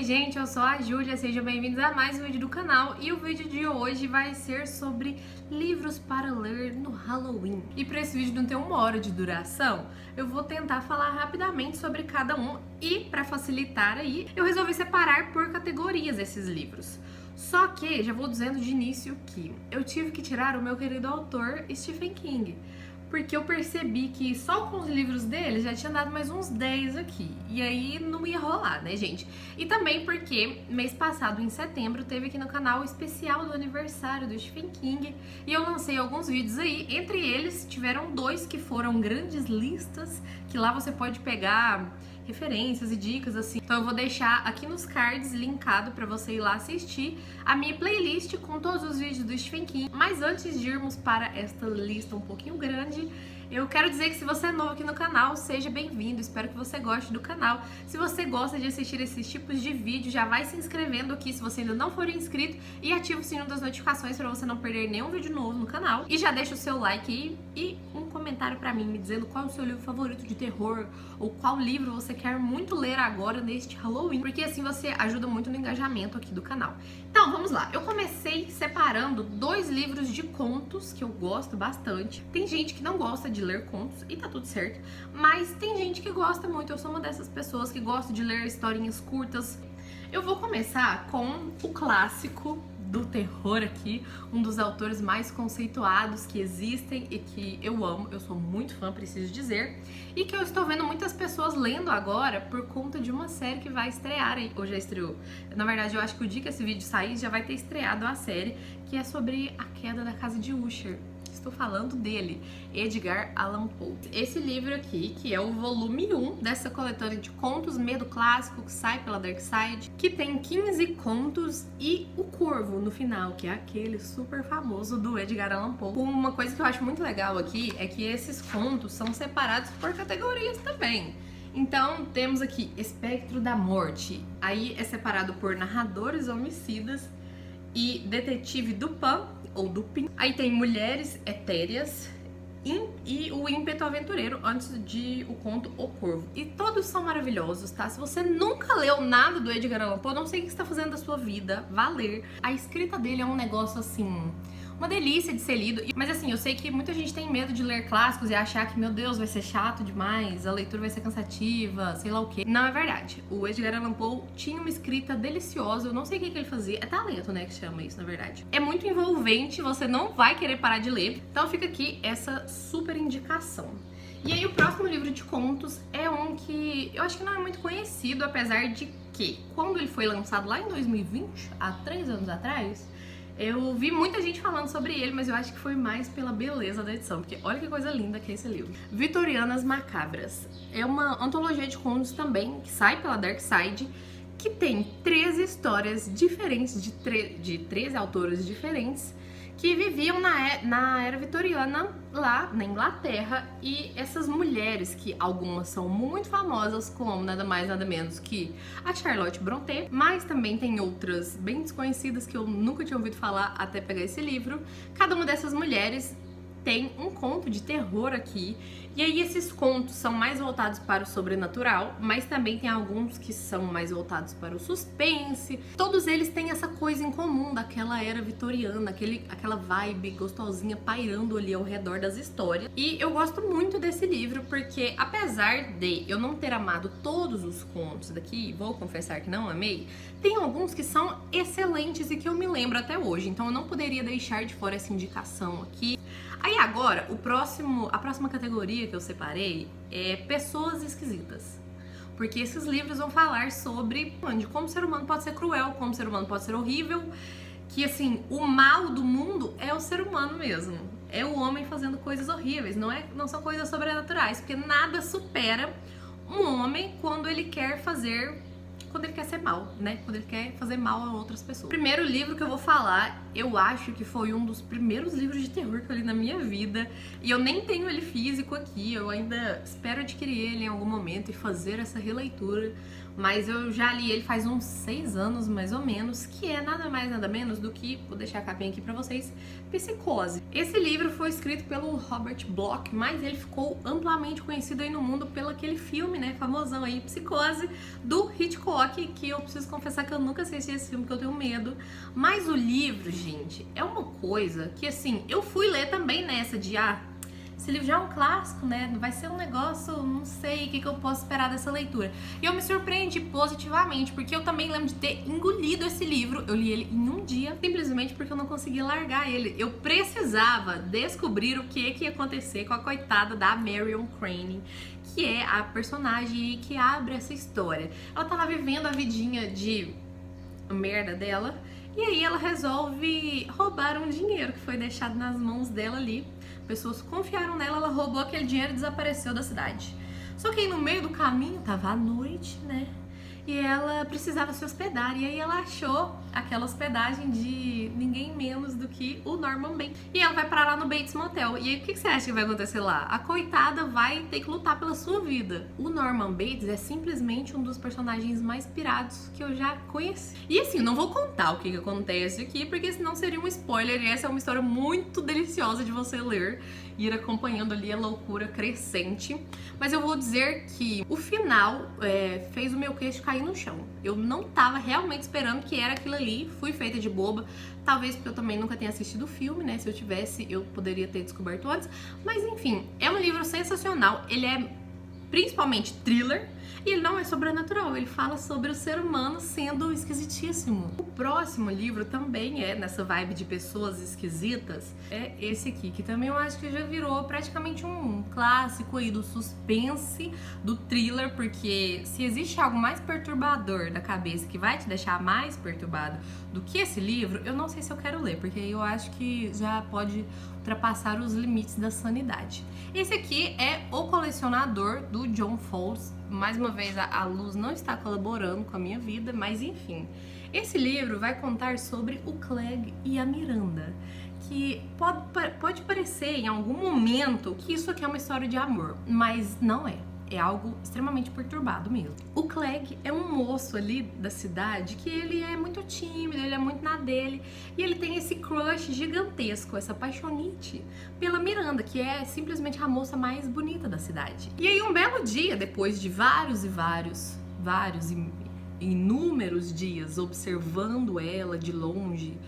Oi gente, eu sou a Júlia, sejam bem-vindos a mais um vídeo do canal e o vídeo de hoje vai ser sobre livros para ler no Halloween. E para esse vídeo não ter 1 hora de duração, eu vou tentar falar rapidamente sobre cada um e para facilitar aí, eu resolvi separar por categorias esses livros. Só que, já vou dizendo de início que eu tive que tirar o meu querido autor Stephen King, porque eu percebi que só com os livros dele já tinha dado mais uns 10 aqui. E aí não ia rolar, né, gente? E também porque mês passado, em setembro, teve aqui no canal o especial do aniversário do Stephen King. E eu lancei alguns vídeos aí. Entre eles, tiveram 2 que foram grandes listas, que lá você pode pegar referências e dicas, assim. Então eu vou deixar aqui nos cards linkado pra você ir lá assistir a minha playlist com todos os vídeos do Stephen King. Mas antes de irmos para esta lista um pouquinho grande, eu quero dizer que se você é novo aqui no canal, seja bem-vindo, espero que você goste do canal. Se você gosta de assistir esses tipos de vídeo, já vai se inscrevendo aqui se você ainda não for inscrito e ativa o sininho das notificações para você não perder nenhum vídeo novo no canal. E já deixa o seu like aí e um comentário pra mim, me dizendo qual é o seu livro favorito de terror ou qual livro você quer muito ler agora neste Halloween, porque assim você ajuda muito no engajamento aqui do canal. Então, vamos lá. Eu comecei separando 2 livros de contos que eu gosto bastante. Tem gente que não gosta de ler contos e tá tudo certo, mas tem gente que gosta muito. Eu sou uma dessas pessoas que gosta de ler historinhas curtas. Eu vou começar com o clássico do terror aqui, um dos autores mais conceituados que existem e que eu amo, eu sou muito fã, preciso dizer, e que eu estou vendo muitas pessoas lendo agora por conta de uma série que vai estrear aí, ou já estreou. Na verdade, eu acho que o dia que esse vídeo sair já vai ter estreado a série, que é sobre a queda da casa de Usher. Estou falando dele, Edgar Allan Poe. Esse livro aqui, que é o volume 1 dessa coletânea de contos Medo Clássico, que sai pela Dark Side, que tem 15 contos e o Corvo no final, que é aquele super famoso do Edgar Allan Poe. Uma coisa que eu acho muito legal aqui é que esses contos são separados por categorias também. Então, temos aqui Espectro da Morte, aí é separado por narradores homicidas e Detetive Dupin, ou Dupin. Aí tem Mulheres Etéreas e o Ímpeto Aventureiro, antes de o conto O Corvo. E todos são maravilhosos, tá? Se você nunca leu nada do Edgar Allan Poe, não sei o que você tá fazendo da sua vida, vá ler. A escrita dele é um negócio assim, uma delícia de ser lido. Mas assim, eu sei que muita gente tem medo de ler clássicos e achar que, meu Deus, vai ser chato demais, a leitura vai ser cansativa, sei lá o quê. Não é verdade. O Edgar Allan Poe tinha uma escrita deliciosa, eu não sei o que ele fazia. É talento, né, que chama isso, na verdade. É muito envolvente, você não vai querer parar de ler. Então fica aqui essa super indicação. E aí o próximo livro de contos é um que eu acho que não é muito conhecido, apesar de que, quando ele foi lançado lá em 2020, há 3 anos atrás, eu vi muita gente falando sobre ele, mas eu acho que foi mais pela beleza da edição, porque olha que coisa linda que é esse livro. Vitorianas Macabras. É uma antologia de contos também, que sai pela Dark Side, que tem 13 histórias diferentes, de 13 autores diferentes, que viviam na era vitoriana lá na Inglaterra. E essas mulheres, que algumas são muito famosas, como nada mais nada menos que a Charlotte Brontë, mas também tem outras bem desconhecidas que eu nunca tinha ouvido falar até pegar esse livro. Cada uma dessas mulheres tem um conto de terror aqui, e aí esses contos são mais voltados para o sobrenatural, mas também tem alguns que são mais voltados para o suspense. Todos eles têm essa coisa em comum daquela era vitoriana, aquela vibe gostosinha pairando ali ao redor das histórias. E eu gosto muito desse livro porque, apesar de eu não ter amado todos os contos daqui, vou confessar que não amei, tem alguns que são excelentes e que eu me lembro até hoje, então eu não poderia deixar de fora essa indicação aqui. Aí agora, a próxima categoria que eu separei é Pessoas Esquisitas. Porque esses livros vão falar sobre de como o ser humano pode ser cruel, como o ser humano pode ser horrível, que assim, o mal do mundo é o ser humano mesmo. É o homem fazendo coisas horríveis, não são coisas sobrenaturais, porque nada supera um homem quando ele quer ser mal, né? Quando ele quer fazer mal a outras pessoas. O primeiro livro que eu vou falar, eu acho que foi um dos primeiros livros de terror que eu li na minha vida. E eu nem tenho ele físico aqui, eu ainda espero adquirir ele em algum momento e fazer essa releitura. Mas eu já li ele faz uns 6 anos, mais ou menos, que é nada mais, nada menos do que, vou deixar a capinha aqui pra vocês, Psicose. Esse livro foi escrito pelo Robert Bloch, mas ele ficou amplamente conhecido aí no mundo pelo aquele filme, né, famosão aí, Psicose, do Hitchcock. choque que eu preciso confessar que eu nunca assisti esse filme, que eu tenho medo. Mas o livro, gente, é uma coisa que, assim, eu fui ler também nessa de, esse livro já é um clássico, né? Vai ser um negócio, não sei o que eu posso esperar dessa leitura. E eu me surpreendi positivamente, porque eu também lembro de ter engolido esse livro. Eu li ele em um dia, simplesmente porque eu não conseguia largar ele. Eu precisava descobrir o que ia acontecer com a coitada da Marion Crane, que é a personagem que abre essa história. Ela tá lá vivendo a vidinha de merda dela, e aí ela resolve roubar um dinheiro que foi deixado nas mãos dela ali. Pessoas confiaram nela, ela roubou aquele dinheiro e desapareceu da cidade. Só que aí no meio do caminho, tava à noite, né? E ela precisava se hospedar. E aí ela achou aquela hospedagem de ninguém menos do que o Norman Bates. E ela vai parar lá no Bates Motel. E aí o que você acha que vai acontecer lá? A coitada vai ter que lutar pela sua vida. O Norman Bates é simplesmente um dos personagens mais pirados que eu já conheci. E assim, não vou contar o que acontece aqui, porque senão seria um spoiler. E essa é uma história muito deliciosa de você ler e ir acompanhando ali a loucura crescente. Mas eu vou dizer que o final fez o meu queixo cair no chão. Eu não tava realmente esperando que era aquilo ali. Fui feita de boba. Talvez porque eu também nunca tenha assistido o filme, né? Se eu tivesse, eu poderia ter descoberto antes. Mas enfim, é um livro sensacional. Ele é principalmente thriller. E ele não é sobrenatural, ele fala sobre o ser humano sendo esquisitíssimo. O próximo livro também é nessa vibe de pessoas esquisitas. É esse aqui, que também eu acho que já virou praticamente um clássico aí do suspense, do thriller, porque se existe algo mais perturbador da cabeça que vai te deixar mais perturbado do que esse livro, eu não sei se eu quero ler, porque eu acho que já pode ultrapassar os limites da sanidade. Esse aqui é O Colecionador, do John Fowles. Mais uma vez, a luz não está colaborando com a minha vida, mas enfim. Esse livro vai contar sobre o Clegg e a Miranda, que pode parecer em algum momento que isso aqui é uma história de amor, mas não é. É algo extremamente perturbado mesmo. O Clegg é um moço ali da cidade que ele é muito tímido, ele é muito na dele, e ele tem esse crush gigantesco, essa paixonite pela Miranda, que é simplesmente a moça mais bonita da cidade. E aí um belo dia, depois de vários e inúmeros dias observando ela de longe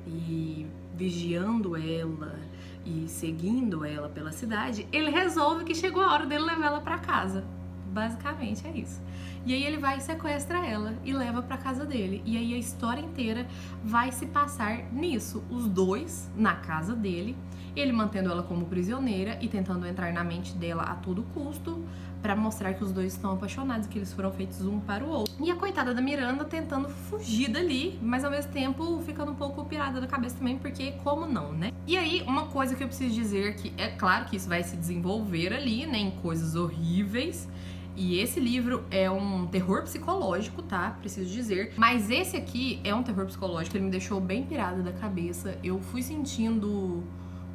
e vigiando ela e seguindo ela pela cidade, ele resolve que chegou a hora dele levar ela pra casa. Basicamente é isso. E aí ele vai e sequestra ela e leva pra casa dele. E aí a história inteira vai se passar nisso. Os dois na casa dele, ele mantendo ela como prisioneira e tentando entrar na mente dela a todo custo, pra mostrar que os dois estão apaixonados, que eles foram feitos um para o outro. E a coitada da Miranda tentando fugir dali, mas ao mesmo tempo ficando um pouco pirada da cabeça também, porque como não, né? E aí, uma coisa que eu preciso dizer, que é claro que isso vai se desenvolver ali, né, em coisas horríveis. E esse livro é um terror psicológico, tá? Preciso dizer. Mas esse aqui é um terror psicológico, ele me deixou bem pirada da cabeça. Eu fui sentindo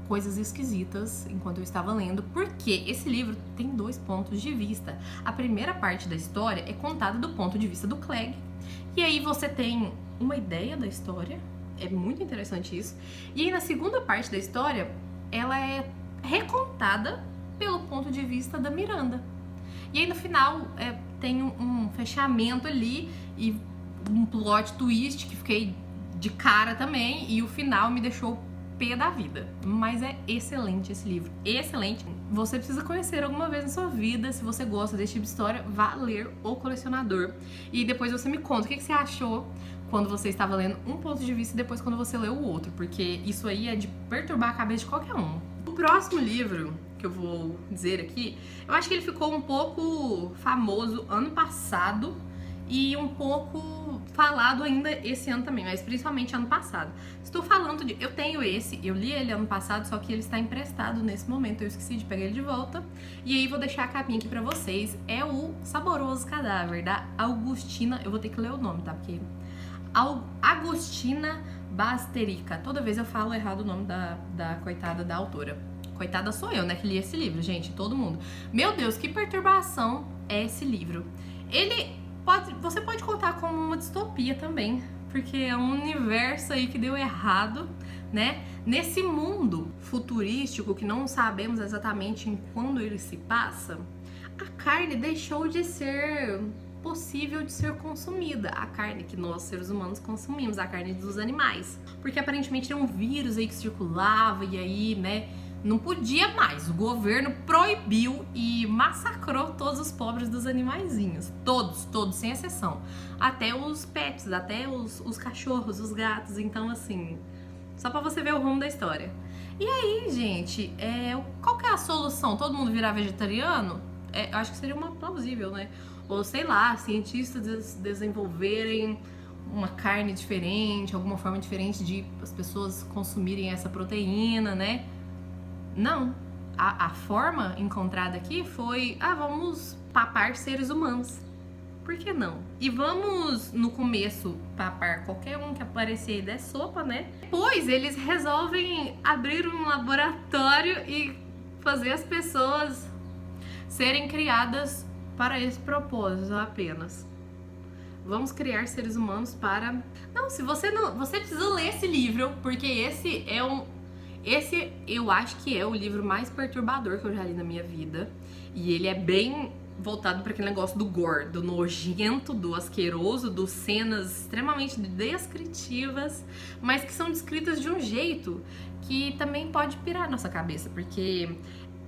coisas esquisitas enquanto eu estava lendo, porque esse livro tem 2 pontos de vista. A primeira parte da história é contada do ponto de vista do Clegg, e aí você tem uma ideia da história, é muito interessante isso. E aí na segunda parte da história, ela é recontada pelo ponto de vista da Miranda. E aí no final tem um fechamento ali e um plot twist que fiquei de cara também, e o final me deixou pé da vida. Mas é excelente esse livro, excelente. Você precisa conhecer alguma vez na sua vida. Se você gosta desse tipo de história, vá ler O Colecionador. E depois você me conta o que você achou quando você estava lendo um ponto de vista e depois quando você leu o outro, porque isso aí é de perturbar a cabeça de qualquer um. O próximo livro que eu vou dizer aqui, eu acho que ele ficou um pouco famoso ano passado e um pouco falado ainda esse ano também, mas principalmente ano passado. Estou falando de... Eu tenho esse, eu li ele ano passado, só que ele está emprestado nesse momento, eu esqueci de pegar ele de volta. E aí vou deixar a capinha aqui pra vocês. É o Saboroso Cadáver, da Augustina... Eu vou ter que ler o nome, tá? Porque... Agustina Basterica. Toda vez eu falo errado o nome da coitada da autora. Coitada sou eu, né, que li esse livro, gente, todo mundo. Meu Deus, que perturbação é esse livro. Você pode contar como uma distopia também, porque é um universo aí que deu errado, né? Nesse mundo futurístico que não sabemos exatamente em quando ele se passa, a carne deixou de ser possível de ser consumida, a carne que nós seres humanos consumimos, a carne dos animais. Porque aparentemente era um vírus aí que circulava e aí, né, não podia mais. O governo proibiu e massacrou todos os pobres dos animaizinhos. Todos, sem exceção. Até os pets, até os cachorros, os gatos. Então, assim, só pra você ver o rumo da história. E aí, gente, qual que é a solução? Todo mundo virar vegetariano? Eu acho que seria uma plausível, né? Ou sei lá, cientistas desenvolverem uma carne diferente, alguma forma diferente de as pessoas consumirem essa proteína, né? Não. A forma encontrada aqui foi, vamos papar seres humanos. Por que não? E vamos, no começo, papar qualquer um que aparecer e der sopa, né? Depois eles resolvem abrir um laboratório e fazer as pessoas serem criadas para esse propósito apenas. Vamos criar seres humanos para... Não, se você não... Você precisa ler esse livro, porque esse eu acho que é o livro mais perturbador que eu já li na minha vida. E ele é bem voltado para aquele negócio do gore, do nojento, do asqueroso, dos cenas extremamente descritivas, mas que são descritas de um jeito que também pode pirar nossa cabeça, porque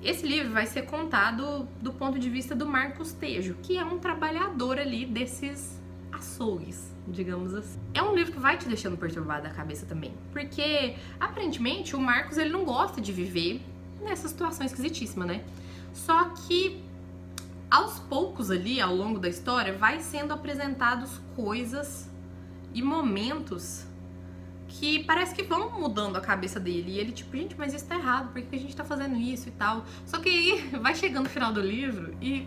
esse livro vai ser contado do ponto de vista do Marcos Tejo, que é um trabalhador ali desses açougues, digamos assim. É um livro que vai te deixando perturbado a cabeça também, porque aparentemente o Marcos ele não gosta de viver nessa situação esquisitíssima, né? Só que aos poucos ali, ao longo da história, vai sendo apresentados coisas e momentos que parece que vão mudando a cabeça dele. E ele tipo, gente, mas isso tá errado, por que a gente tá fazendo isso e tal? Só que aí vai chegando no final do livro e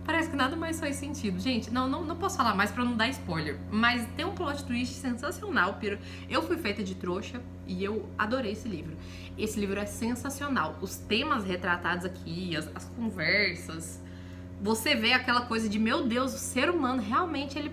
parece que nada mais faz sentido. Gente, não posso falar mais pra não dar spoiler, mas tem um plot twist sensacional, Piro. Eu fui feita de trouxa e eu adorei esse livro. Esse livro é sensacional. Os temas retratados aqui, as conversas, você vê aquela coisa de, meu Deus, o ser humano realmente ele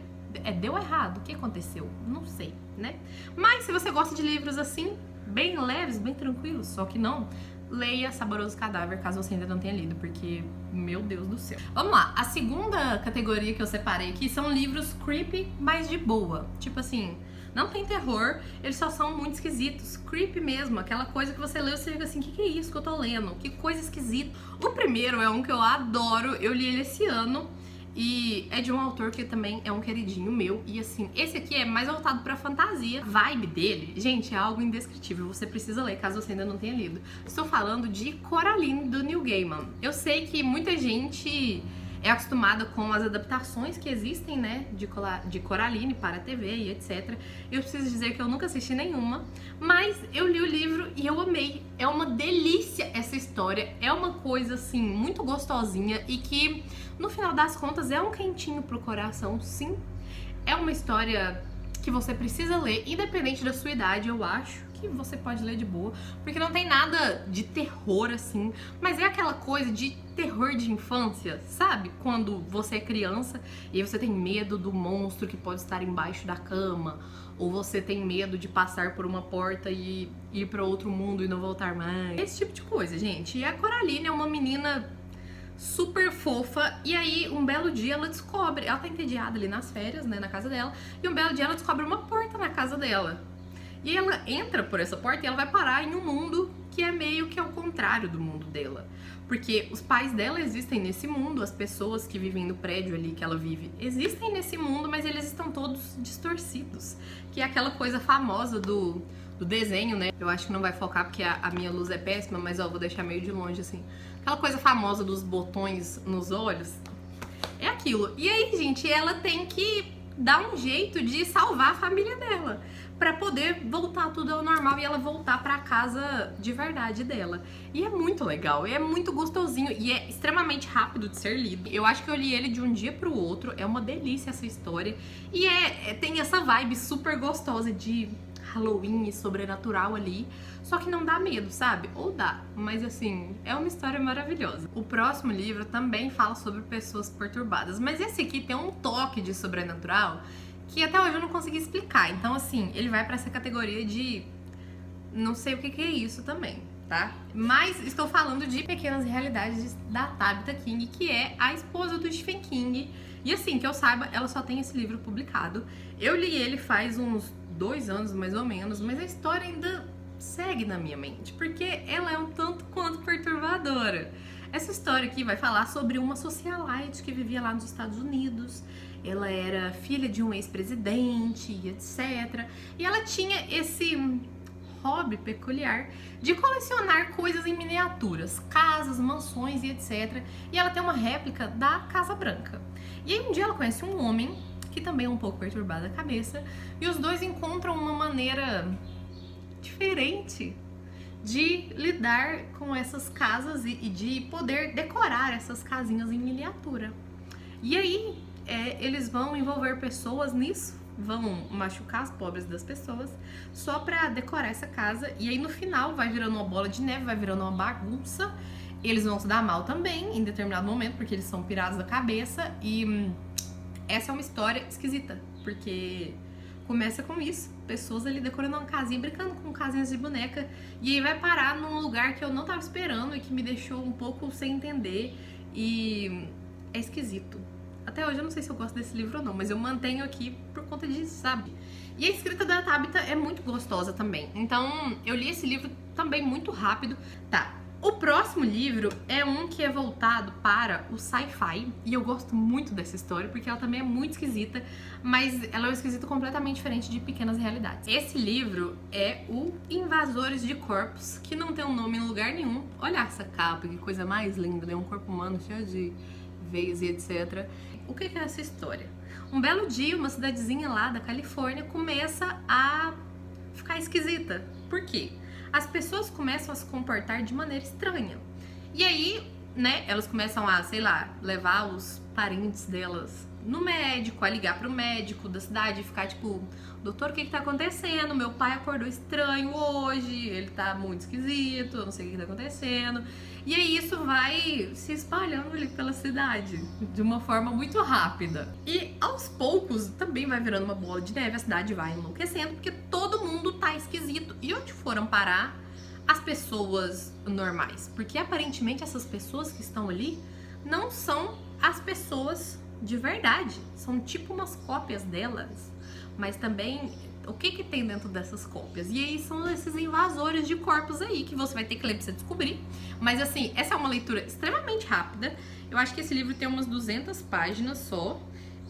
deu errado. O que aconteceu? Não sei, né? Mas se você gosta de livros assim, bem leves, bem tranquilos, só que não, leia Saboroso Cadáver, caso você ainda não tenha lido, porque, meu Deus do céu. Vamos lá, a segunda categoria que eu separei aqui são livros creepy, mas de boa. Tipo assim, não tem terror, eles só são muito esquisitos. Creepy mesmo, aquela coisa que você lê e você fica assim, o que é isso que eu tô lendo? Que coisa esquisita. O primeiro é um que eu adoro, eu li ele esse ano. E é de um autor que também é um queridinho meu. E assim, esse aqui é mais voltado pra fantasia. A vibe dele, gente, é algo indescritível. Você precisa ler, caso você ainda não tenha lido. Estou falando de Coraline, do Neil Gaiman. Eu sei que muita gente é acostumada com as adaptações que existem, né, de Coraline para a TV e etc. Eu preciso dizer que eu nunca assisti nenhuma, mas eu li o livro e eu amei. É uma delícia essa história, é uma coisa, assim, muito gostosinha e que, no final das contas, é um quentinho pro coração, sim. É uma história que você precisa ler, independente da sua idade, eu acho que você pode ler de boa, porque não tem nada de terror assim, mas é aquela coisa de terror de infância, sabe? Quando você é criança e aí você tem medo do monstro que pode estar embaixo da cama, ou você tem medo de passar por uma porta e ir para outro mundo e não voltar mais. Esse tipo de coisa, gente. E a Coraline é uma menina super fofa, e aí um belo dia ela descobre, ela tá entediada ali nas férias, né, na casa dela, e um belo dia ela descobre uma porta na casa dela. E ela entra por essa porta e ela vai parar em um mundo que é meio que ao contrário do mundo dela. Porque os pais dela existem nesse mundo, as pessoas que vivem no prédio ali que ela vive existem nesse mundo, mas eles estão todos distorcidos. Que é aquela coisa famosa do desenho, né? Eu acho que não vai focar porque a minha luz é péssima, mas ó, vou deixar meio de longe assim. Aquela coisa famosa dos botões nos olhos. É aquilo. E aí, gente, ela tem que dar um jeito de salvar a família dela, pra poder voltar tudo ao normal e ela voltar pra casa de verdade dela. E é muito legal, é muito gostosinho e é extremamente rápido de ser lido. Eu acho que eu li ele de um dia pro outro, é uma delícia essa história. E tem essa vibe super gostosa de Halloween e sobrenatural ali, só que não dá medo, sabe? Ou dá, mas assim, é uma história maravilhosa. O próximo livro também fala sobre pessoas perturbadas, mas esse aqui tem um toque de sobrenatural que até hoje eu não consegui explicar. Então, assim, ele vai pra essa categoria de não sei o que é isso também. tá? Mas estou falando de Pequenas Realidades da Tabitha King, que é a esposa do Stephen King. E assim, que eu saiba, ela só tem esse livro publicado. Eu li ele faz uns 2 anos, mais ou menos, mas a história ainda segue na minha mente, porque ela é um tanto quanto perturbadora. Essa história aqui vai falar sobre uma socialite que vivia lá nos Estados Unidos. Ela era filha de um ex-presidente e etc. E ela tinha esse hobby peculiar de colecionar coisas em miniaturas, casas, mansões e etc. E ela tem uma réplica da Casa Branca. E aí um dia ela conhece um homem que também é um pouco perturbado da cabeça, e os dois encontram uma maneira diferente de lidar com essas casas e de poder decorar essas casinhas em miniatura. E aí eles vão envolver pessoas nisso, vão machucar as pobres das pessoas só pra decorar essa casa. E aí no final vai virando uma bola de neve, vai virando uma bagunça. Eles vão se dar mal também em determinado momento, porque eles são pirados da cabeça. E essa é uma história esquisita, porque começa com isso, pessoas ali decorando uma casinha, brincando com casinhas de boneca, e aí vai parar num lugar que eu não tava esperando e que me deixou um pouco sem entender, e é esquisito. Até hoje eu não sei se eu gosto desse livro ou não, mas eu mantenho aqui por conta disso, sabe? E a escrita da Tabitha é muito gostosa também, então eu li esse livro também muito rápido. Tá, o próximo livro é um que é voltado para o sci-fi, e eu gosto muito dessa história porque ela também é muito esquisita, mas ela é um esquisito completamente diferente de Pequenas Realidades. Esse livro é o Invasores de Corpos, que não tem um nome em lugar nenhum. Olha essa capa, que coisa mais linda, né? Um corpo humano cheio de veias e etc. O que é essa história? Um belo dia, uma cidadezinha lá da Califórnia começa a ficar esquisita. Por quê? As pessoas começam a se comportar de maneira estranha. E aí, né, elas começam a, sei lá, levar os parentes delas no médico, a ligar pro médico da cidade e ficar tipo, doutor, o que tá acontecendo? Meu pai acordou estranho hoje, ele tá muito esquisito, eu não sei o que tá acontecendo. E aí isso vai se espalhando ali pela cidade de uma forma muito rápida. E aos poucos também vai virando uma bola de neve, a cidade vai enlouquecendo, porque todo mundo tá esquisito. E onde foram parar as pessoas normais? Porque aparentemente essas pessoas que estão ali não são as pessoas de verdade, são tipo umas cópias delas. Mas também, o que tem dentro dessas cópias? E aí são esses invasores de corpos aí, que você vai ter que ler pra você descobrir. Mas assim, essa é uma leitura extremamente rápida. Eu acho que esse livro tem umas 200 páginas só.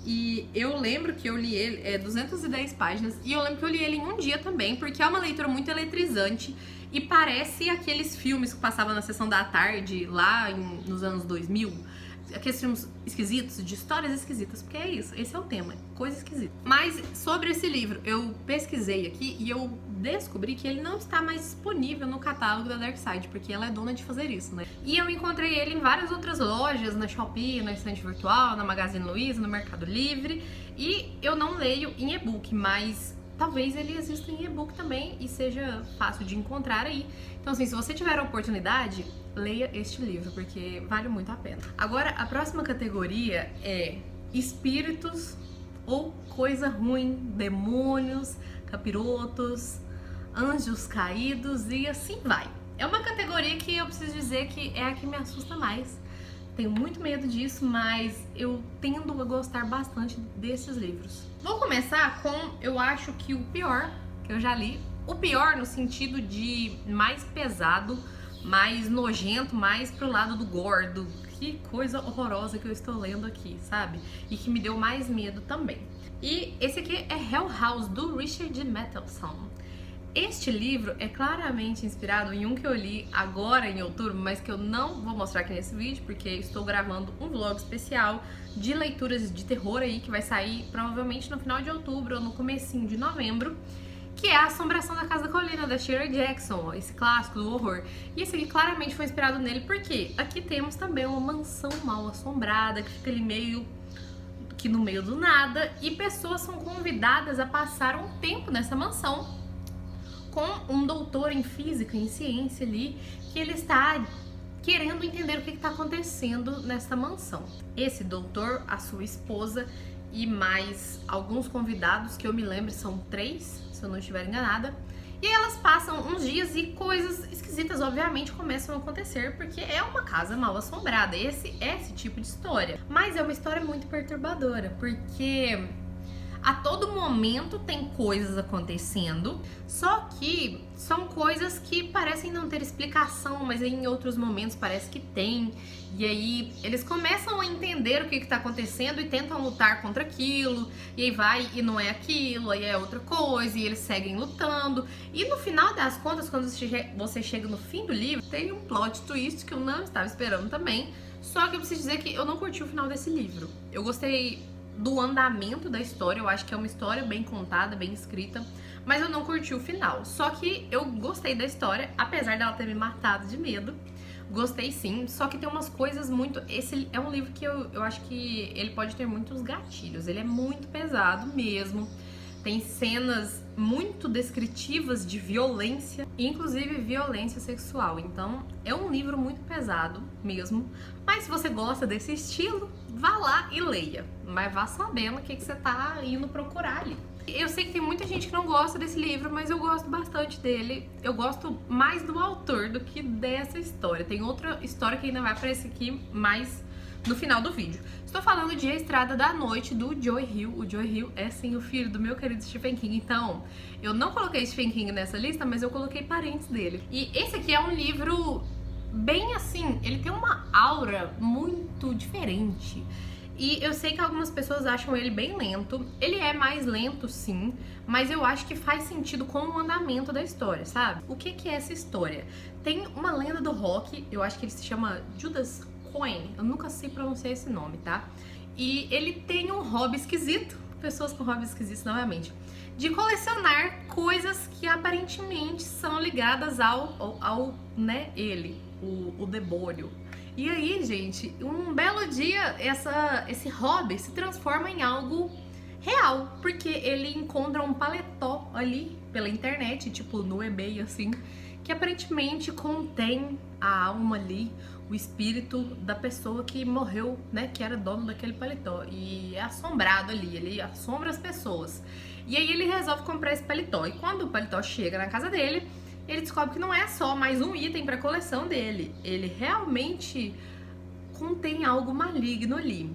E eu lembro que eu li ele, 210 páginas, e eu lembro que eu li ele em um dia também, porque é uma leitura muito eletrizante e parece aqueles filmes que passavam na sessão da tarde, lá nos anos 2000. Aqueles filmes esquisitos, de histórias esquisitas, porque é isso, esse é o tema, coisa esquisita. Mas sobre esse livro, eu pesquisei aqui e eu descobri que ele não está mais disponível no catálogo da Dark Side, porque ela é dona de fazer isso, né? E eu encontrei ele em várias outras lojas, na Shopee, na Estante Virtual, na Magazine Luiza, no Mercado Livre, e eu não leio em e-book, mas talvez ele exista em e-book também e seja fácil de encontrar aí. Então assim, se você tiver a oportunidade, leia este livro, porque vale muito a pena. Agora, a próxima categoria é espíritos ou coisa ruim, demônios, capirotos, anjos caídos e assim vai. É uma categoria que eu preciso dizer que é a que me assusta mais. Tenho muito medo disso, mas eu tendo a gostar bastante desses livros. Vou começar com, eu acho que o pior que eu já li. O pior no sentido de mais pesado, mais nojento, mais pro lado do gordo. Que coisa horrorosa que eu estou lendo aqui, sabe? E que me deu mais medo também. E esse aqui é Hell House, do Richard Matheson. Este livro é claramente inspirado em um que eu li agora em outubro, mas que eu não vou mostrar aqui nesse vídeo, porque estou gravando um vlog especial de leituras de terror aí, que vai sair provavelmente no final de outubro ou no comecinho de novembro, que é A Assombração da Casa da Colina, da Shirley Jackson, esse clássico do horror. E esse aqui claramente foi inspirado nele, porque aqui temos também uma mansão mal assombrada, que fica ali meio que no meio do nada, e pessoas são convidadas a passar um tempo nessa mansão com um doutor em física, em ciência ali, que ele está querendo entender o que está acontecendo nessa mansão. Esse doutor, a sua esposa e mais alguns convidados, que eu me lembro são 3, se eu não estiver enganada, E aí elas passam uns dias e coisas esquisitas, obviamente, começam a acontecer, porque é uma casa mal assombrada. Esse tipo de história. Mas é uma história muito perturbadora, porque a todo momento tem coisas acontecendo, só que são coisas que parecem não ter explicação, mas em outros momentos parece que tem. E aí eles começam a entender o que está acontecendo e tentam lutar contra aquilo. E aí vai e não é aquilo, aí é outra coisa, e eles seguem lutando. E no final das contas, quando você chega no fim do livro, tem um plot twist que eu não estava esperando também. Só que eu preciso dizer que eu não curti o final desse livro. Eu gostei do andamento da história, eu acho que é uma história bem contada, bem escrita, mas eu não curti o final. Só que eu gostei da história, apesar dela ter me matado de medo. Gostei sim, só que tem umas coisas muito... Esse é um livro que eu acho que ele pode ter muitos gatilhos, ele é muito pesado mesmo. Tem cenas muito descritivas de violência, inclusive violência sexual. Então, é um livro muito pesado mesmo. Mas se você gosta desse estilo, vá lá e leia. Mas vá sabendo o que você tá indo procurar ali. Eu sei que tem muita gente que não gosta desse livro, mas eu gosto bastante dele. Eu gosto mais do autor do que dessa história. Tem outra história que ainda vai aparecer aqui mais no final do vídeo. Estou falando de A Estrada da Noite, do Joe Hill. O Joe Hill é sim o filho do meu querido Stephen King. Então, eu não coloquei Stephen King nessa lista, mas eu coloquei parentes dele. E esse aqui é um livro bem assim, ele tem uma aura muito diferente. E eu sei que algumas pessoas acham ele bem lento. Ele é mais lento, sim, mas eu acho que faz sentido com o andamento da história, sabe? O que é essa história? Tem uma lenda do rock, eu acho que ele se chama Judas Cohen, eu nunca sei pronunciar esse nome, tá? E ele tem um hobby esquisito, pessoas com hobbies esquisitos novamente, de colecionar coisas que aparentemente são ligadas ao ele, o demônio. E aí, gente, um belo dia esse hobby se transforma em algo real, porque ele encontra um paletó ali pela internet, tipo no eBay assim, que aparentemente contém a alma ali, o espírito da pessoa que morreu, né, que era dono daquele paletó, e é assombrado ali, ele assombra as pessoas. E aí ele resolve comprar esse paletó, e quando o paletó chega na casa dele, ele descobre que não é só mais um item para a coleção dele, ele realmente contém algo maligno ali.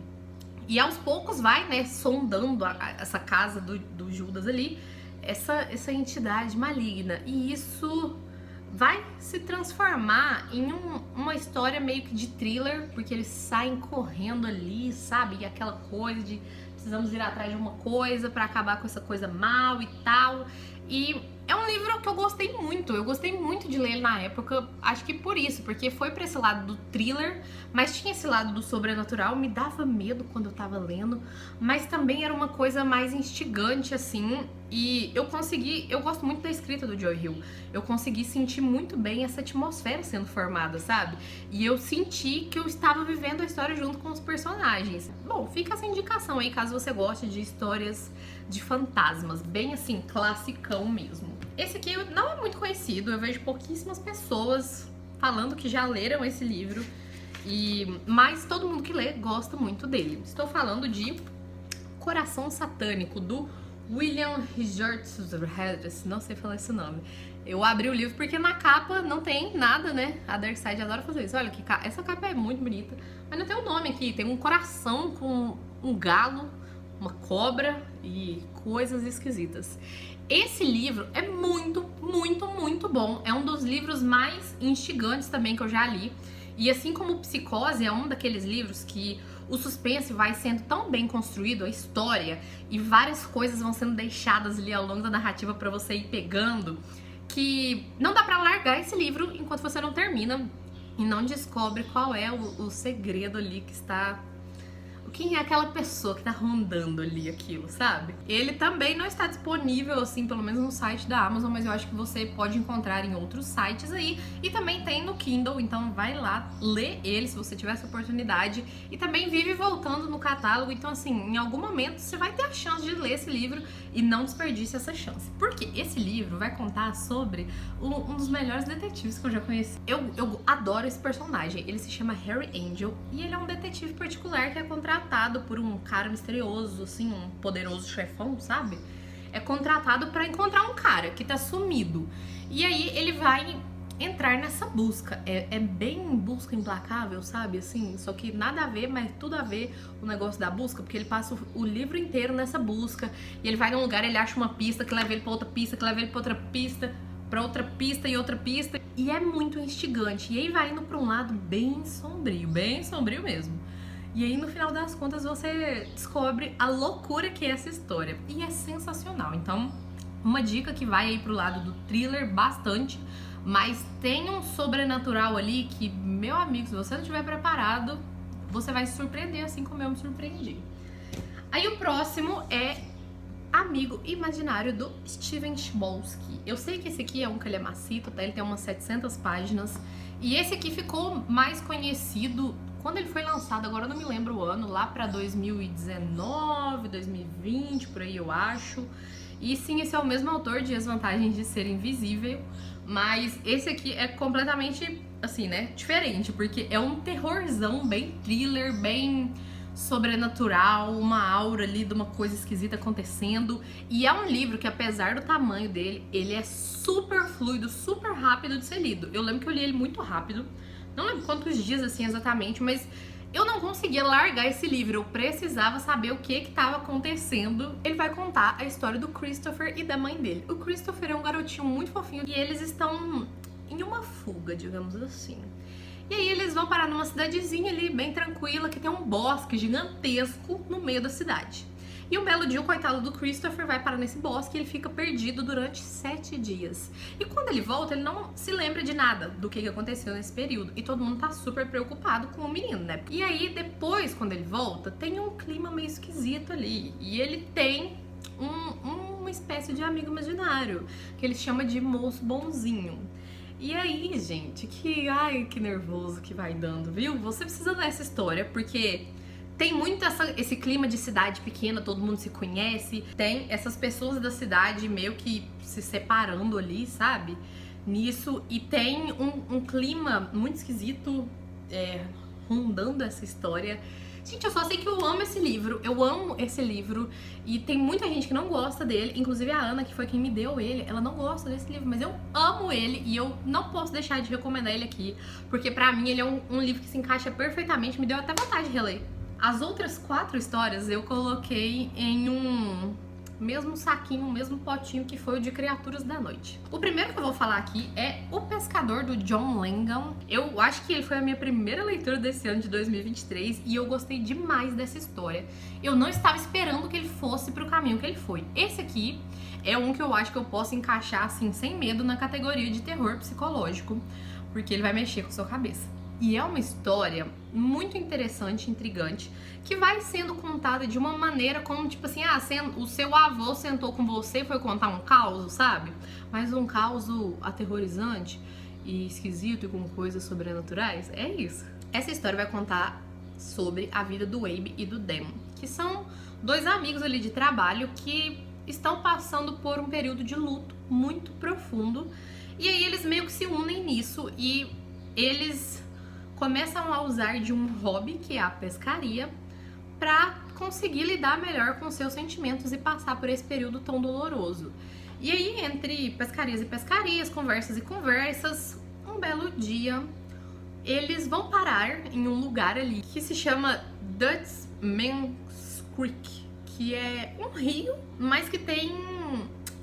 E aos poucos vai, né, sondando essa casa do Judas ali, essa entidade maligna, e isso vai se transformar em uma história meio que de thriller, porque eles saem correndo ali, sabe? E aquela coisa de precisamos ir atrás de uma coisa pra acabar com essa coisa mal e tal. E é um livro que eu gostei muito de ler ele na época, acho que por isso, porque foi pra esse lado do thriller, mas tinha esse lado do sobrenatural, me dava medo quando eu tava lendo, mas também era uma coisa mais instigante, assim, e eu gosto muito da escrita do Joe Hill, eu consegui sentir muito bem essa atmosfera sendo formada, sabe? E eu senti que eu estava vivendo a história junto com os personagens. Bom, fica essa indicação aí, caso você goste de histórias de fantasmas, bem assim, classicão mesmo. Esse aqui não é muito conhecido, eu vejo pouquíssimas pessoas falando que já leram esse livro, mas todo mundo que lê gosta muito dele. Estou falando de Coração Satânico, do William Richardson, não sei falar esse nome. Eu abri o livro porque na capa não tem nada, né? A Dark Side adora fazer isso. Olha, essa capa é muito bonita, mas não tem o nome aqui. Tem um coração com um galo, uma cobra e coisas esquisitas. Esse livro é muito, muito, muito bom. É um dos livros mais instigantes também que eu já li. E assim como Psicose é um daqueles livros que o suspense vai sendo tão bem construído, a história, e várias coisas vão sendo deixadas ali ao longo da narrativa pra você ir pegando, que não dá pra largar esse livro enquanto você não termina e não descobre qual é o segredo ali que está... Quem é aquela pessoa que tá rondando ali aquilo, sabe? Ele também não está disponível, assim, pelo menos no site da Amazon, mas eu acho que você pode encontrar em outros sites aí. E também tem no Kindle, então vai lá, lê ele se você tiver essa oportunidade. E também vive voltando no catálogo, então assim, em algum momento você vai ter a chance de ler esse livro e não desperdice essa chance. Porque esse livro vai contar sobre um dos melhores detetives que eu já conheci. Eu adoro esse personagem, ele se chama Harry Angel e ele é um detetive particular que é contratado por um cara misterioso, assim, um poderoso chefão, sabe? é contratado pra encontrar um cara que tá sumido. E aí ele vai entrar nessa busca. É bem busca implacável, sabe? Assim, só que nada a ver, mas tudo a ver o negócio da busca, porque ele passa o livro inteiro nessa busca. E ele vai num lugar, ele acha uma pista que leva ele pra outra pista, que leva ele pra outra pista, pra outra pista e outra pista. E é muito instigante. E aí vai indo pra um lado bem sombrio mesmo. E aí, no final das contas, você descobre a loucura que é essa história. E é sensacional. Então, uma dica que vai aí pro lado do thriller bastante, mas tem um sobrenatural ali que, meu amigo, se você não estiver preparado, você vai se surpreender assim como eu me surpreendi. Aí o próximo é Amigo Imaginário, do Steven Chbosky. Eu sei que esse aqui é um que ele é maciço, tá? Ele tem umas 700 páginas. E esse aqui ficou mais conhecido quando ele foi lançado, agora eu não me lembro o ano, lá pra 2019, 2020, por aí eu acho. E sim, esse é o mesmo autor de As Vantagens de Ser Invisível, mas esse aqui é completamente, assim, né, diferente, porque é um terrorzão bem thriller, bem sobrenatural, uma aura ali de uma coisa esquisita acontecendo. E é um livro que, apesar do tamanho dele, ele é super fluido, super rápido de ser lido. Eu lembro que eu li ele muito rápido, não lembro quantos dias assim exatamente, mas eu não conseguia largar esse livro, eu precisava saber o que estava acontecendo. Ele vai contar a história do Christopher e da mãe dele. O Christopher é um garotinho muito fofinho e eles estão em uma fuga, digamos assim. E aí eles vão parar numa cidadezinha ali, bem tranquila, que tem um bosque gigantesco no meio da cidade. E um belo dia o coitado do Christopher vai parar nesse bosque e ele fica perdido durante 7 dias. E quando ele volta, ele não se lembra de nada do que aconteceu nesse período. E todo mundo tá super preocupado com o menino, né? E aí depois, quando ele volta, tem um clima meio esquisito ali. E ele tem uma espécie de amigo imaginário, que ele chama de moço bonzinho. E aí, gente, que nervoso que vai dando, viu? Você precisa ler essa história, porque tem muito esse clima de cidade pequena, todo mundo se conhece. Tem essas pessoas da cidade meio que se separando ali, sabe? Nisso. E tem um clima muito esquisito rondando essa história. Gente, eu só sei que eu amo esse livro. Eu amo esse livro. E tem muita gente que não gosta dele. Inclusive a Ana, que foi quem me deu ele, ela não gosta desse livro. Mas eu amo ele e eu não posso deixar de recomendar ele aqui. Porque pra mim ele é um livro que se encaixa perfeitamente. Me deu até vontade de reler. As outras 4 histórias eu coloquei em um mesmo saquinho, um mesmo potinho, que foi o de Criaturas da Noite. O primeiro que eu vou falar aqui é O Pescador, do John Langan. Eu acho que ele foi a minha primeira leitura desse ano de 2023 e eu gostei demais dessa história. Eu não estava esperando que ele fosse pro caminho que ele foi. Esse aqui é um que eu acho que eu posso encaixar assim sem medo na categoria de terror psicológico, porque ele vai mexer com a sua cabeça. E é uma história muito interessante, intrigante, que vai sendo contada de uma maneira como, tipo assim, o seu avô sentou com você e foi contar um caos, sabe? Mas um caos aterrorizante e esquisito e com coisas sobrenaturais. É isso. Essa história vai contar sobre a vida do Abe e do Dan, que são 2 amigos ali de trabalho que estão passando por um período de luto muito profundo. E aí eles meio que se unem nisso e eles começam a usar de um hobby, que é a pescaria, para conseguir lidar melhor com seus sentimentos e passar por esse período tão doloroso. E aí, entre pescarias e pescarias, conversas e conversas, um belo dia, eles vão parar em um lugar ali que se chama Dutchman's Creek, que é um rio, mas que tem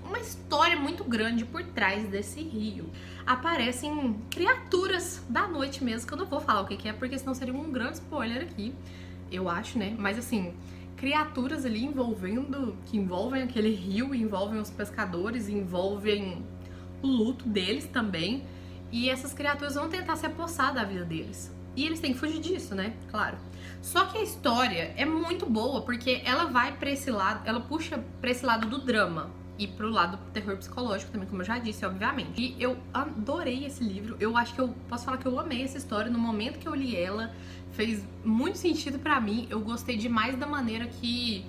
uma história muito grande por trás desse rio. Aparecem criaturas da noite mesmo, que eu não vou falar o que é, porque senão seria um grande spoiler aqui, eu acho, né? Mas assim, criaturas ali que envolvem aquele rio, envolvem os pescadores, envolvem o luto deles também. E essas criaturas vão tentar se apossar da vida deles. E eles têm que fugir disso, né? Claro. Só que a história é muito boa, porque ela vai pra esse lado, ela puxa pra esse lado do drama e pro lado do terror psicológico também, como eu já disse, obviamente. E eu adorei esse livro. Eu acho que eu posso falar que eu amei essa história. No momento que eu li ela, fez muito sentido pra mim. Eu gostei demais da maneira que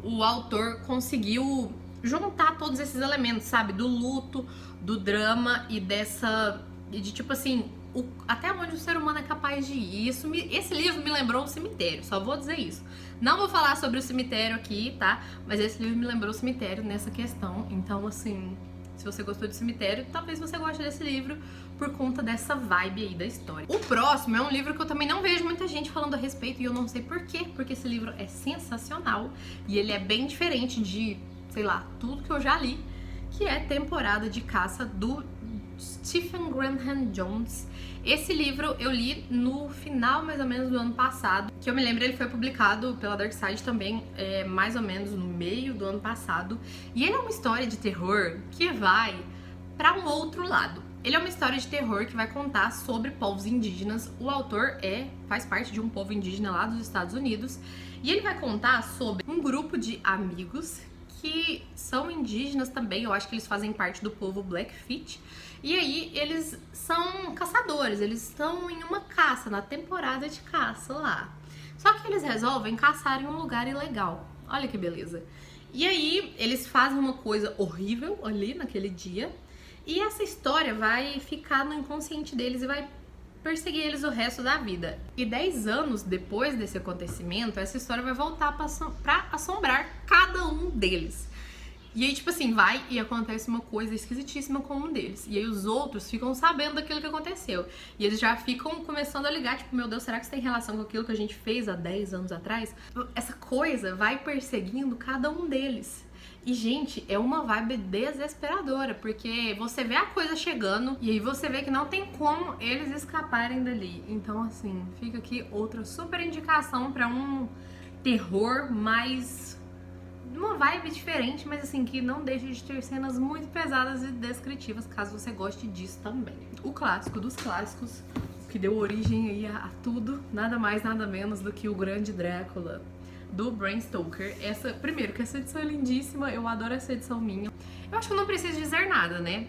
o autor conseguiu juntar todos esses elementos, sabe? Do luto, do drama e de tipo assim, até onde o ser humano é capaz de ir. Esse livro me lembrou o cemitério, só vou dizer isso. Não vou falar sobre o cemitério aqui, tá? Mas esse livro me lembrou o cemitério nessa questão. Então, assim, se você gostou de cemitério, talvez você goste desse livro por conta dessa vibe aí da história. O próximo é um livro que eu também não vejo muita gente falando a respeito e eu não sei por quê, porque esse livro é sensacional e ele é bem diferente de, sei lá, tudo que eu já li, que é Temporada de Caça, do Stephen Graham Jones. Esse livro eu li no final, mais ou menos, do ano passado. Que eu me lembro, ele foi publicado pela Dark Side também, mais ou menos no meio do ano passado. E ele é uma história de terror que vai para um outro lado. Ele é uma história de terror que vai contar sobre povos indígenas. O autor faz parte de um povo indígena lá dos Estados Unidos. E ele vai contar sobre um grupo de amigos que são indígenas também. Eu acho que eles fazem parte do povo Blackfeet. E aí eles são caçadores, eles estão em uma caça, na temporada de caça lá. Só que eles resolvem caçar em um lugar ilegal. Olha que beleza. E aí eles fazem uma coisa horrível ali naquele dia. E essa história vai ficar no inconsciente deles e vai perseguir eles o resto da vida. E 10 anos depois desse acontecimento, essa história vai voltar pra assombrar cada um deles. E aí, tipo assim, vai e acontece uma coisa esquisitíssima com um deles. E aí os outros ficam sabendo daquilo que aconteceu. E eles já ficam começando a ligar, tipo, meu Deus, será que isso tem relação com aquilo que a gente fez há 10 anos atrás? Essa coisa vai perseguindo cada um deles. E, gente, é uma vibe desesperadora, porque você vê a coisa chegando e aí você vê que não tem como eles escaparem dali. Então, assim, fica aqui outra super indicação pra um terror mais... uma vibe diferente, mas assim, que não deixa de ter cenas muito pesadas e descritivas, caso você goste disso também. O clássico dos clássicos, que deu origem aí a tudo, nada mais, nada menos do que o Grande Drácula, do Bram Stoker. Primeiro, que essa edição é lindíssima, eu adoro essa edição minha. Eu acho que eu não preciso dizer nada, né?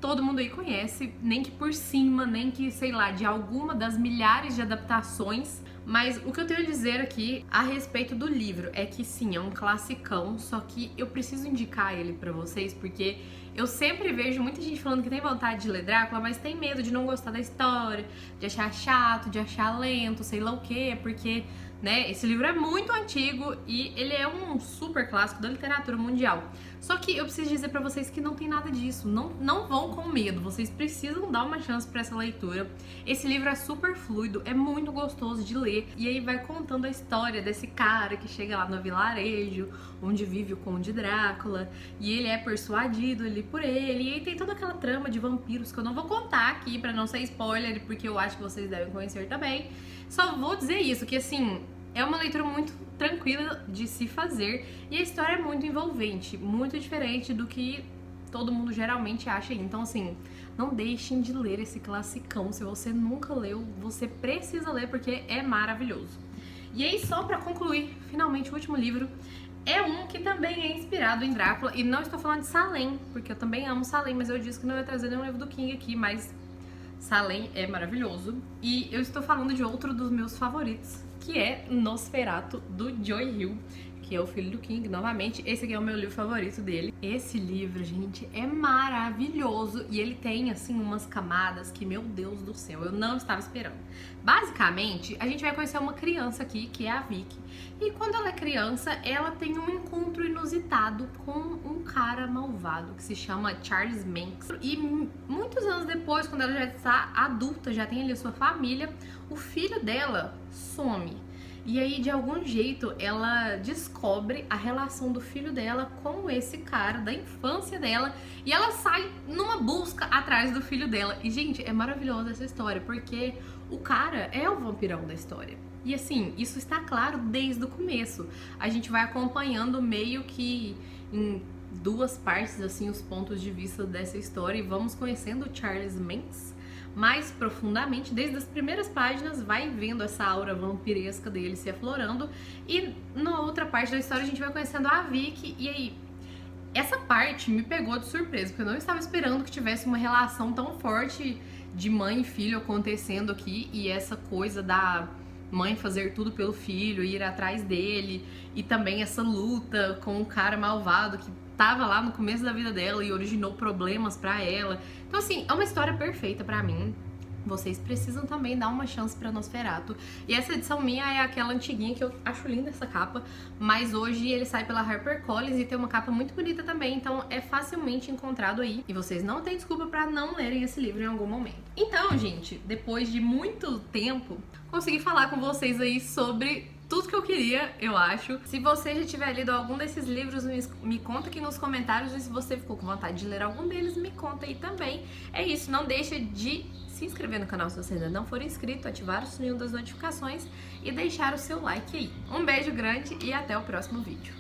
Todo mundo aí conhece, nem que por cima, nem que, sei lá, de alguma das milhares de adaptações. Mas o que eu tenho a dizer aqui a respeito do livro é que sim, é um classicão, só que eu preciso indicar ele pra vocês, porque eu sempre vejo muita gente falando que tem vontade de ler Drácula, mas tem medo de não gostar da história, de achar chato, de achar lento, sei lá o quê, porque, né, esse livro é muito antigo e ele é um super clássico da literatura mundial. Só que eu preciso dizer pra vocês que não tem nada disso, não vão com medo, vocês precisam dar uma chance pra essa leitura. Esse livro é super fluido, é muito gostoso de ler, e aí vai contando a história desse cara que chega lá no vilarejo, onde vive o Conde Drácula, e ele é persuadido ali por ele, e aí tem toda aquela trama de vampiros que eu não vou contar aqui pra não ser spoiler, porque eu acho que vocês devem conhecer também. Só vou dizer isso, que assim, é uma leitura muito tranquila de se fazer e a história é muito envolvente, muito diferente do que todo mundo geralmente acha. Então, assim, não deixem de ler esse classicão. Se você nunca leu, você precisa ler porque é maravilhoso. E aí, só pra concluir, finalmente o último livro é um que também é inspirado em Drácula. E não estou falando de Salem, porque eu também amo Salem, mas eu disse que não ia trazer nenhum livro do King aqui, mas Salem é maravilhoso. E eu estou falando de outro dos meus favoritos, que é Nosferatu, do Joe Hill, que é o filho do King, novamente. Esse aqui é o meu livro favorito dele. Esse livro, gente, é maravilhoso e ele tem, assim, umas camadas que, meu Deus do céu, eu não estava esperando. Basicamente, a gente vai conhecer uma criança aqui, que é a Vicky, e quando ela é criança, ela tem um encontro inusitado com um cara malvado, que se chama Charles Manx. E muitos anos depois, quando ela já está adulta, já tem ali a sua família, o filho dela some. E aí, de algum jeito, ela descobre a relação do filho dela com esse cara, da infância dela, e ela sai numa busca atrás do filho dela. E, gente, é maravilhosa essa história, porque o cara é o vampirão da história. E, assim, isso está claro desde o começo. A gente vai acompanhando meio que em duas partes, assim, os pontos de vista dessa história, e vamos conhecendo o Charles Manx mais profundamente. Desde as primeiras páginas vai vendo essa aura vampiresca dele se aflorando, e na outra parte da história a gente vai conhecendo a Vicky. E aí, essa parte me pegou de surpresa, porque eu não estava esperando que tivesse uma relação tão forte de mãe e filho acontecendo aqui, e essa coisa da mãe fazer tudo pelo filho, ir atrás dele, e também essa luta com o cara malvado que tava lá no começo da vida dela e originou problemas pra ela. Então, assim, é uma história perfeita pra mim. vocês precisam também dar uma chance pra Nosferatu. E essa edição minha é aquela antiguinha que eu acho linda essa capa, mas hoje ele sai pela HarperCollins e tem uma capa muito bonita também, então é facilmente encontrado aí. E vocês não têm desculpa pra não lerem esse livro em algum momento. Então, gente, depois de muito tempo, consegui falar com vocês aí sobre tudo que eu queria, eu acho. Se você já tiver lido algum desses livros, me conta aqui nos comentários. E se você ficou com vontade de ler algum deles, me conta aí também. É isso, não deixa de se inscrever no canal se você ainda não for inscrito, ativar o sininho das notificações e deixar o seu like aí. Um beijo grande e até o próximo vídeo.